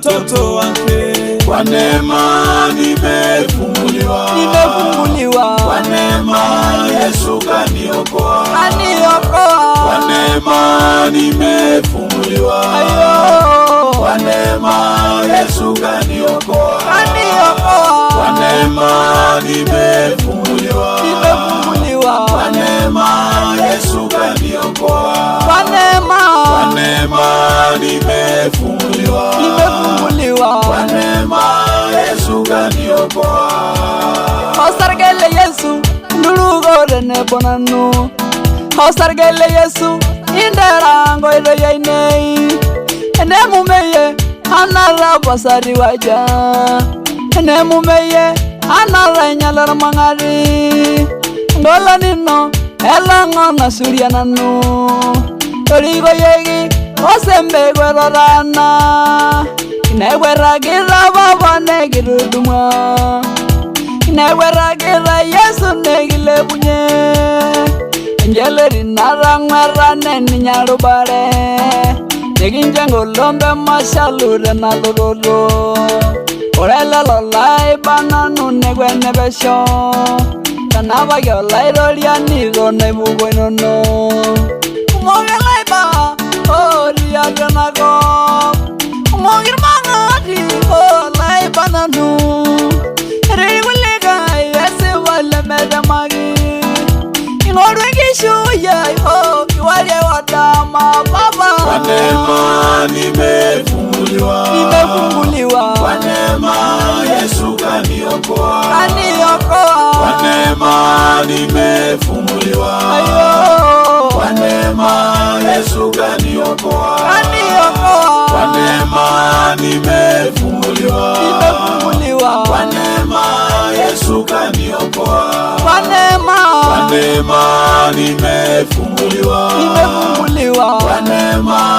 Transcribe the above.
watoto wake. Kwa neema nimefunguliwa, Kwa neema Yesu kaniokoa, Kwa neema nimefunguliwa, Kwa neema Yesu kaniokoa, Kwa neema nimefunguliwa, Kwa neema Yesu kaniokoa, Kwa neema nimefunguliwa, Kwa neema Yesu kaniokoa. Hosargele Yesu ndulugore ne bonanu. Hosargele Yesu inderango idoyainei. Ene mumeye anara basari waja. Ene mumeye anara nyalar mangari. Ngola nino elango na suryananu. Torigo yegi osembe gwerorana. Inegwera gira baba negiruduma. Inegwera gira Yesu negile bunye. Ngeleri narangwera neni nyarubare. Neginjengo lombe mashalure na lororo. Orela lolai bananu negwene besho. Tanaba yolai rolia nigo nebugo inono. Umogelai ba oria renago. Umogir mangadi olai bananu. Riwilega yese wale medamagi. Inodwengishu yai ho iwale wadama baba. Kwa neema nimefunguliwa, Kwa neema Yesu kaniokoa, Kwa neema nimefunguliwa, Kwa neema Yesu kaniokoa, Kwa neema nimefunguliwa, Kwa neema Yesu kaniokoa, Kwa neema nimefunguliwa, Kwa neema